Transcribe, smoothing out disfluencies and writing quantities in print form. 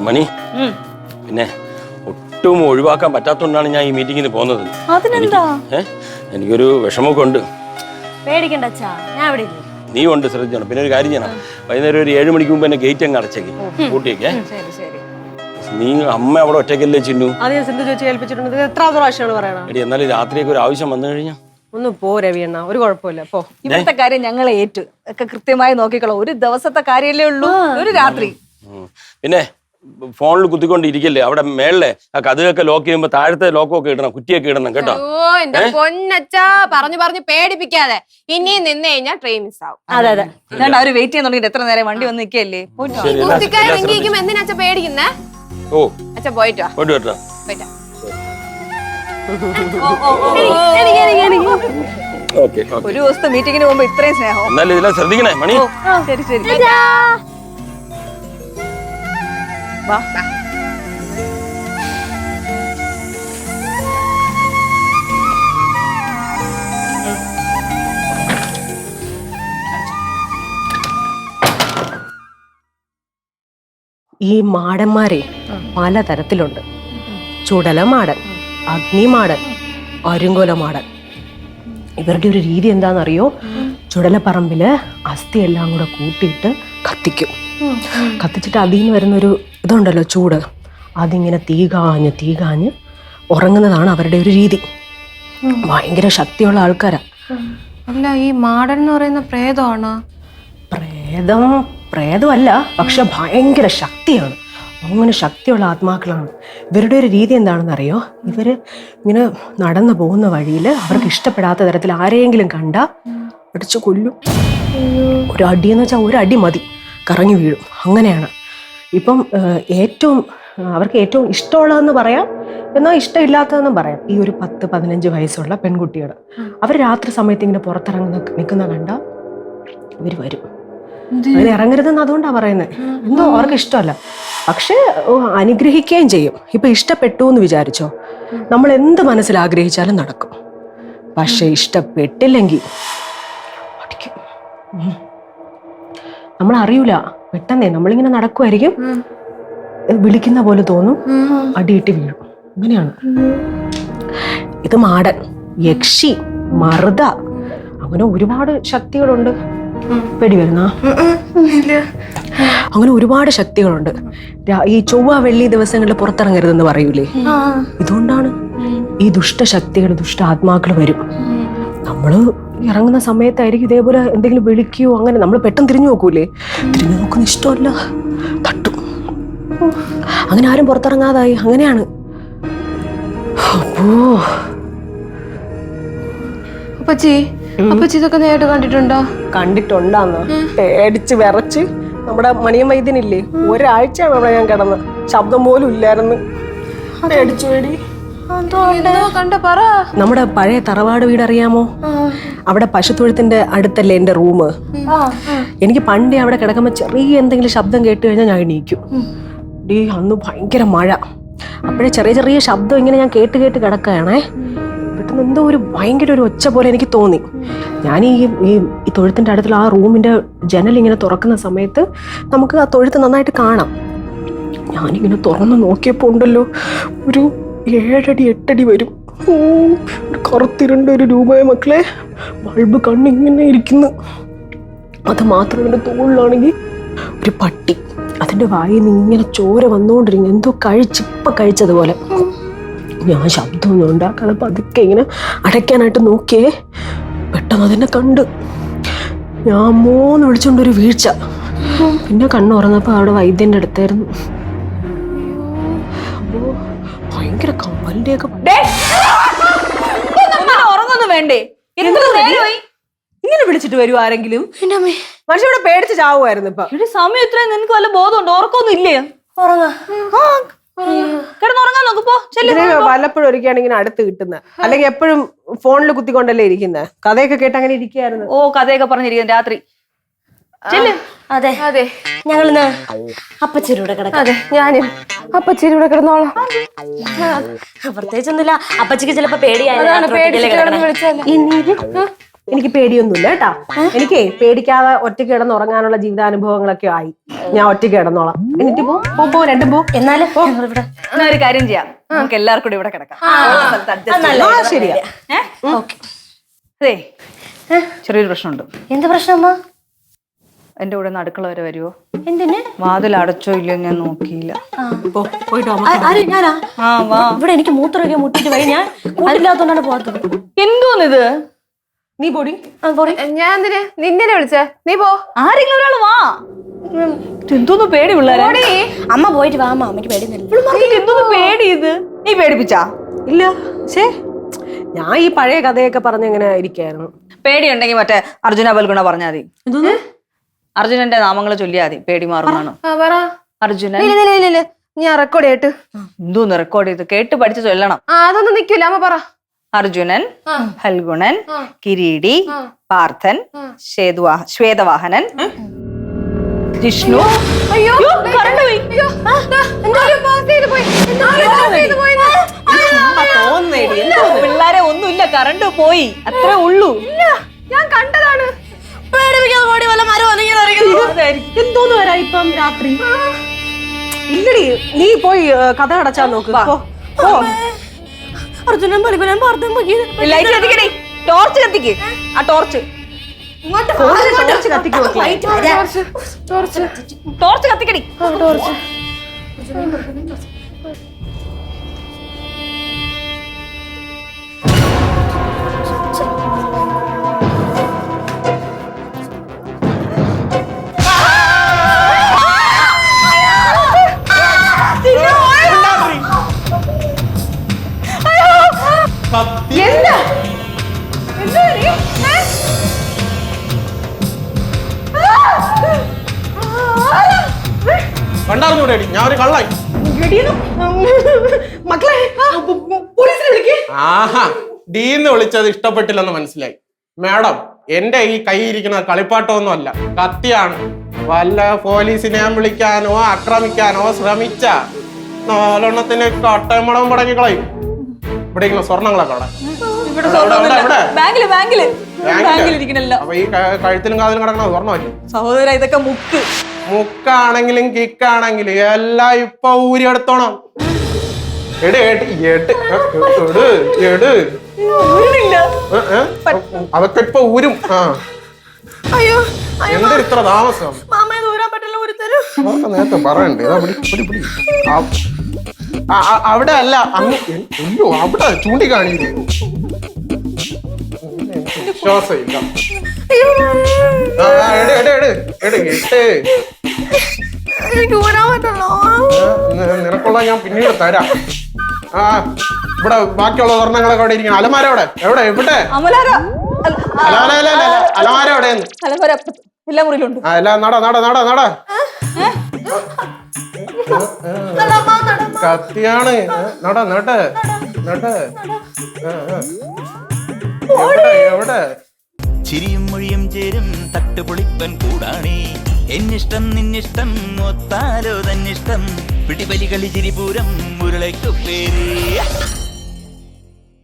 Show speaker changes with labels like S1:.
S1: മണി പിന്നെ ഒട്ടും ഒഴിവാക്കാൻ പറ്റാത്തതുകൊണ്ടാണ് ഞാൻ ഈ മീറ്റിങ്ങിന് പോകുന്നത്.
S2: അതിനെന്താ?
S1: എനിക്കൊരു വിഷമമൊക്കെ ഉണ്ട്.
S2: പേടിക്കണ്ട അച്ഛാ, ഞാൻ ഇവിടെ ഇല്ല.
S1: നീ ഉണ്ട്, ശ്രദ്ധിച്ചോണം. പിന്നെ ഒരു കാര്യം ചെയ്യണം, വൈകുന്നേരം ഒരു 7 മണിക്ക് മുമ്പ് എന്നെ ഗേറ്റ് അങ്ങ് അടച്ചേക്ക് കൂട്ടിയേക്കേ. നീ അമ്മ അവിടെ ഒറ്റയ്ക്കല്ലേ ചിന്നു? എടി എന്നാലും രാത്രിയൊക്കെ ഒരു ആവശ്യം വന്നു കഴിഞ്ഞാൽ
S3: ഒന്ന് പോ രവിയണ്ണ, ഒരു കുഴപ്പമില്ല, പോ.
S4: ഇവിടുത്തെ കാര്യം ഞങ്ങളെ ഏറ്റു ഒക്കെ കൃത്യമായി നോക്കിക്കോളാം. ഒരു ദിവസത്തെ കാര്യമല്ലേ ഉള്ളൂ, ഒരു രാത്രി.
S1: പിന്നെ ഫോണിൽ കുത്തിക്കൊണ്ടിരിക്കല്ലേ, അവിടെ മേളിലെ ആ കഥയൊക്കെ ലോക്ക് ചെയ്യുമ്പോ താഴത്തെ ലോക്കൊക്കെ ഇടണം, കുറ്റിയൊക്കെ ഇടണം കേട്ടോ.
S5: ഓ എന്റെ പൊന്നച്ചാ, പറഞ്ഞു പേടിപ്പിക്കാതെ. ഇനിയും നിന്ന് കഴിഞ്ഞാൽ ട്രെയിൻ മിസ് ആവും.
S4: അതെ അതെ, അതുകൊണ്ട് അവര് വെയിറ്റ് ചെയ്യാൻ തുടങ്ങിയിട്ട് എത്ര നേരം വണ്ടി വന്ന് നിൽക്കല്ലേ.
S5: എന്തിനാ പേടിക്കുന്നേ?
S1: ഓ
S5: അച്ഛാ പോയിട്ട് വാ.
S1: പോയിട്ട് വരട്ടാ.
S4: ഒരു ദിവസത്തെ മീറ്റിങ്ങിന് പോകുമ്പോ ഇത്രയും സ്നേഹം.
S1: എന്നാലും ഇതിലെ ശ്രദ്ധിക്കണേ മണി.
S4: ശരി ശരി, വാ.
S3: ഈ മാടന്മാരെ പലതരത്തിലുണ്ട്. ചുടലമാടൻ, അഗ്നിമാടൻ, അരുങ്കൊലമാടൻ. ഇവരുടെ ഒരു രീതി എന്താണെന്നറിയോ? ചുടലപ്പറമ്പില് അസ്ഥി എല്ലാം കൂടെ കൂട്ടിയിട്ട് കത്തിക്കും. കത്തിച്ചിട്ട് അതിൽ നിന്ന് വരുന്നൊരു ഇതുണ്ടല്ലോ, ചൂട്, അതിങ്ങനെ തീ കാഞ്ഞ് ഉറങ്ങുന്നതാണ് അവരുടെ ഒരു രീതി. ഭയങ്കര ശക്തിയുള്ള ആൾക്കാരാ.
S5: അല്ല, ഈ മാടൻ എന്ന് പറയുന്ന പ്രേതമാണോ?
S3: പ്രേതമല്ല, പക്ഷെ ഭയങ്കര ശക്തിയാണ്. അങ്ങനെ ശക്തിയുള്ള ആത്മാക്കളാണ്. ഇവരുടെ ഒരു രീതി എന്താണെന്നറിയോ? ഇവര് ഇങ്ങനെ നടന്നു പോകുന്ന വഴിയിൽ അവർക്ക് ഇഷ്ടപ്പെടാത്ത തരത്തിൽ ആരെയെങ്കിലും കണ്ടാ അടിച്ചു കൊല്ലും. ഒരു അടിയെന്ന് വെച്ചാൽ ഒരു അടി മതി, കറങ്ങി വീഴും. അങ്ങനെയാണ്. ഇപ്പം അവർക്ക് ഏറ്റവും ഇഷ്ടമുള്ളതെന്ന് പറയാം, എന്നാൽ ഇഷ്ടമില്ലാത്തതെന്നും പറയാം. ഈ ഒരു 10-15 വയസ്സുള്ള പെൺകുട്ടികൾ അവർ രാത്രി സമയത്ത് ഇങ്ങനെ നിൽക്കുന്ന കണ്ട ഇവർ വരും. അങ്ങനെ ഇറങ്ങരുതെന്ന് അതുകൊണ്ടാണ് പറയുന്നത്. എന്തോ അവർക്ക് ഇഷ്ടമല്ല, പക്ഷെ അനുഗ്രഹിക്കുകയും ചെയ്യും. ഇപ്പൊ ഇഷ്ടപ്പെട്ടു എന്ന് വിചാരിച്ചോ, നമ്മൾ എന്ത് മനസ്സിൽ ആഗ്രഹിച്ചാലും നടക്കും. പക്ഷെ ഇഷ്ടപ്പെട്ടില്ലെങ്കിൽ അടിക്കും. നമ്മൾ അറിയൂല, പെട്ടെന്നേ നമ്മളിങ്ങനെ നടക്കുമായിരിക്കും, വിളിക്കുന്ന പോലെ തോന്നും, അടിയിട്ട് വീഴും. അങ്ങനെയാണ്. ഇത് മാടൻ, യക്ഷി, മറുത, അങ്ങനെ ഒരുപാട് ശക്തികളുണ്ട്. പേടി വരുന്ന അങ്ങനെ ഒരുപാട് ശക്തികളുണ്ട്. ഈ ചൊവ്വ വെള്ളി ദിവസങ്ങളിൽ പുറത്തിറങ്ങരുതെന്ന് പറയൂലേ, ഇതുകൊണ്ടാണ്. ഈ ദുഷ്ടശക്തികൾ, ദുഷ്ട ആത്മാക്കൾ വരും. നമ്മള് ഇറങ്ങുന്ന സമയത്തായിരിക്കും ഇതേപോലെ എന്തെങ്കിലും വിളിക്കുകയോ, അങ്ങനെ നമ്മൾ പെട്ടെന്ന് തിരിഞ്ഞു നോക്കൂലേ, തിരിഞ്ഞു നോക്കുന്ന ഇഷ്ടമല്ല, തട്ടും. അങ്ങനെ ആരും പുറത്തിറങ്ങാതായി. അങ്ങനെയാണ്.
S5: അപ്പച്ചി ഇതൊക്കെ നേരിട്ട് കണ്ടിട്ടുണ്ടോ?
S3: കണ്ടിട്ടുണ്ടാന്നോ? പേടിച്ച് വിറച്ച് നമ്മുടെ മണിയം വൈദ്യനില്ലേ, ഒരാഴ്ച അവിടെ ഞാൻ കിടന്ന്, ശബ്ദം പോലും ഇല്ലായിരുന്നു. പേടിച്ചു പേടി. നമ്മുടെ പഴയ തറവാട് വീട് അറിയാമോ? അവിടെ പശുത്തൊഴുത്തിന്റെ അടുത്തല്ലേ എന്റെ റൂം. എനിക്ക് പണ്ടേ അവിടെ കിടക്കുമ്പോ ചെറിയ എന്തെങ്കിലും ശബ്ദം കേട്ട് കഴിഞ്ഞാൽ ഞാൻ എണീക്കും. അന്ന് ഭയങ്കര മഴ, അപ്പോഴേ ചെറിയ ചെറിയ ശബ്ദം ഇങ്ങനെ ഞാൻ കേട്ട് കിടക്കുകയാണേ. പെട്ടെന്ന് എന്തോ ഒരു ഭയങ്കര ഒരു ഒച്ച പോലെ എനിക്ക് തോന്നി. ഞാൻ ഈ തൊഴുത്തിന്റെ അടുത്തുള്ള ആ റൂമിന്റെ ജനൽ ഇങ്ങനെ തുറക്കുന്ന സമയത്ത് നമുക്ക് ആ തൊഴുത്ത് നന്നായിട്ട് കാണാം. ഞാനിങ്ങനെ തുറന്ന് നോക്കിയപ്പോൾ ഉണ്ടല്ലോ, ഒരു 7 അടി 8 അടി വരും. കറുത്തിരണ്ട ഒരു രൂപയെ മക്കളെ, ബൾബ് കണ്ണിങ്ങനെ ഇരിക്കുന്നു. അത് മാത്രം എൻ്റെ തോളിലാണെങ്കിൽ ഒരു പട്ടി, അതിൻ്റെ വായിൽ നിന്ന് ഇങ്ങനെ ചോര വന്നുകൊണ്ടിരിക്കുന്നു. എന്തോ കഴിച്ചതുപോലെ. ഞാൻ ശബ്ദമൊന്നും ഉണ്ടാക്കാതെ പതുക്കെ ഇങ്ങനെ അടയ്ക്കാനായിട്ട് നോക്കിയേ, പെട്ടെന്ന് അതെന്നെ കണ്ട്. ഞാൻ മോന്ന് വിളിച്ചോണ്ടൊരു വീഴ്ച. പിന്നെ കണ്ണുറന്നപ്പോൾ അവിടെ വൈദ്യന്റെ അടുത്തായിരുന്നു. ഭയങ്കര കമ്പലിന്റെ ഒക്കെ.
S4: ഉറങ്ങൊന്നും വേണ്ടേ?
S3: ഇങ്ങനെ വിളിച്ചിട്ട് വരും ആരെങ്കിലും? മനുഷ്യവിടെ പേടിച്ച് ചാവുമായിരുന്നു. ഇപ്പൊ
S4: സമയം ഇത്രയും നിനക്ക് വല്ല ബോധമുണ്ടോ? ഉറക്കൊന്നും ഇല്ലേ? കിടന്നുറങ്ങാൻ നോക്കുമ്പോ
S3: വല്ലപ്പോഴും ഒരിക്കലാണ് ഇങ്ങനെ അടുത്ത് കിട്ടുന്നത്. അല്ലെങ്കിൽ എപ്പോഴും ഫോണിൽ കുത്തിക്കൊണ്ടല്ലേ ഇരിക്കുന്നത്. കഥയൊക്കെ കേട്ട് അങ്ങനെ ഇരിക്കുകയായിരുന്നു.
S4: ഓ, കഥയൊക്കെ പറഞ്ഞിരിക്കുന്നു രാത്രി.
S2: അതെ അതെ, ഞങ്ങളിന്ന് അപ്പച്ചേരിയുടെ കിടക്കാം.
S5: അതെ, ഞാനും അപ്പച്ചേരിയുടെ കിടന്നോളാം.
S2: പ്രത്യേകിച്ചൊന്നുമില്ല, അപ്പച്ചിക്ക് ചിലപ്പോ പേടിയായി.
S3: എനിക്ക് പേടിയൊന്നുമില്ല കേട്ടാ. എനിക്ക് പേടിക്കാതെ ഒറ്റയ്ക്ക് കിടന്ന് ഉറങ്ങാനുള്ള ജീവിതാനുഭവങ്ങളൊക്കെ ആയി. ഞാൻ ഒറ്റയ്ക്ക് കിടന്നോളാം. എന്നിട്ട് പോ രണ്ടും പോ.
S2: എന്നാലും ഞങ്ങളിവിടെ
S4: എന്നാ ഒരു കാര്യം ചെയ്യാം, നമുക്ക് എല്ലാവർക്കും കൂടി ഇവിടെ കിടക്കാം.
S3: ശരിയാ.
S4: അതെ, ചെറിയൊരു പ്രശ്നമുണ്ട്.
S2: എന്ത് പ്രശ്നം അമ്മ?
S4: എന്റെ കൂടെ ഒന്ന് അടുക്കള വരെ വരുവോ?
S2: എന്തിന്?
S4: വാതിൽ അടച്ചോ ഇല്ലയോ ഞാൻ നോക്കിയില്ല.
S2: ഞാനാ
S4: ആ വാ.
S2: ഇവിടെ എനിക്ക് മൂത്രമൊക്കെ മുട്ടിട്ട് വഴി ഞാൻ കൂട്ടില്ലാത്തോണ്ടാണ് പോകാത്തത്.
S4: എന്തോന്നിത്?
S3: നീ പൊടി.
S5: ഞാൻ എന്തിന് നിന്നെ വിളിച്ചേ? നീ പോ.
S4: ആരെങ്കിലും ഒരാൾ വാ. എന്തോന്ന് പേടി പിള്ളേരെ.
S2: അമ്മ പോയിട്ട് വാ, അമ്മയ്ക്ക് പേടിയൊന്നുമില്ല.
S4: എന്തോന്ന് പേടി ഇത്? നീ പേടിപ്പിച്ചാ?
S3: ഇല്ല. ഞാൻ ഈ പഴയ കഥയൊക്കെ പറഞ്ഞെങ്ങനെ ഇരിക്കായിരുന്നു.
S4: പേടിയുണ്ടെങ്കിൽ മറ്റേ അർജുന ബൽഗുണ പറഞ്ഞാൽ മതി. അർജുനന്റെ നാമങ്ങൾ ചൊല്ലിയാ മതി, പേടി മാറുന്നാണ്. അർജുനൻ.
S5: ഞാൻ റെക്കോർഡ് ചെയ്തിട്ട്.
S4: എന്തോന്ന് റെക്കോർഡ് ചെയ്ത് കേട്ട് പഠിച്ച് ചൊല്ലണം.
S5: അതൊന്നും നിക്കൂല, അമ്മ പറ.
S4: അർജുനൻ, ഫൽഗുണൻ, കിരീടി, പാർത്ഥൻ, ശ്വേതവാഹനൻ, ജിഷ്ണു.
S5: അയ്യോ
S4: കറണ്ട് പോയി. പിള്ളേരെ ഒന്നുമില്ല, കറണ്ട് പോയി, അത്രേ ഉള്ളൂ.
S5: ഞാൻ കണ്ടതാണ്.
S3: എന്തോന്ന് വരാ ഇപ്പം രാത്രി? ഇല്ലടി, നീ പോയി കഥ അടച്ചാ നോക്ക്.
S2: അർജുനൻ ബലിബലൻ പാർത്ഥൻ
S4: ലൈറ്റ് കത്തിക്കണേ, ടോർച്ച് കത്തിക്ക്. ആ ടോർച്ച് ടോർച്ച് കത്തിക്കണേ.
S6: കണ്ടറിഞ്ഞൂടെ ഞാൻ ഒരു കള്ളായി.
S3: മക്കളെ പോലീസിനെ വിളിക്കേ.
S6: ആഹാ, ഡീന്ന് വിളിച്ചത് ഇഷ്ടപ്പെട്ടില്ലെന്ന് മനസ്സിലായി. മാഡം, എന്റെ ഈ കൈയിരിക്കുന്ന കളിപ്പാട്ടമൊന്നും അല്ല, കത്തിയാണ്. വല്ല പോലീസിനെ വിളിക്കാനോ ആക്രമിക്കാനോ ശ്രമിച്ച നാലെണ്ണത്തിന് കട്ടയമ്മടം പടങ്ങി കളയും. ഇവിടെ ഇരിക്കുന്ന സ്വർണ്ണങ്ങളൊക്കെ അവിടെ. അപ്പൊ ഈ കഴുത്തിലും കാതിലും കിടക്കണ സ്വർണ്ണമല്ലേ
S4: സഹോദര? ഇതൊക്കെ മുക്ക്.
S6: മുക്കാണെങ്കിലും കിക്കാണെങ്കിലും എല്ലാം ഇപ്പൊ ഊരിയെടുത്തോണം. അതൊക്കെ ഇപ്പൊ ഊരും. എന്തൊരു ഇത്ര താമസം? നേരത്തെ പറയണ്ടേ? അവിടെ അല്ല, അയ്യോ അവിടെ ചൂണ്ടിക്കാണിയില്ലേ? വിശ്വാസമില്ല. നിനക്കുള്ള ഞാൻ പിന്നീട് തരാം. ഇവിടെ ബാക്കിയുള്ള സ്വർണ്ണങ്ങളൊക്കെ അവിടെ ഇരിക്കണം. അലമാര എവിടെ? എവിടെ? എവിടെ? അലമാര എവിടെയെന്ന്?
S4: എല്ലാ മുറിയിലുണ്ട്.
S6: നട കത്തിയാണ്. എവിടെ?
S7: ചിരിയും മൊഴിയും ചേരും തട്ടുപൊളിപ്പൻ കൂടാണേ. എന്നിഷ്ടം നിന്നിഷ്ടം ഒത്താലോ തന്നിഷ്ടം. പിടിപലി കളി ചിരിപൂരം മുരളയ്ക്കു പേര്.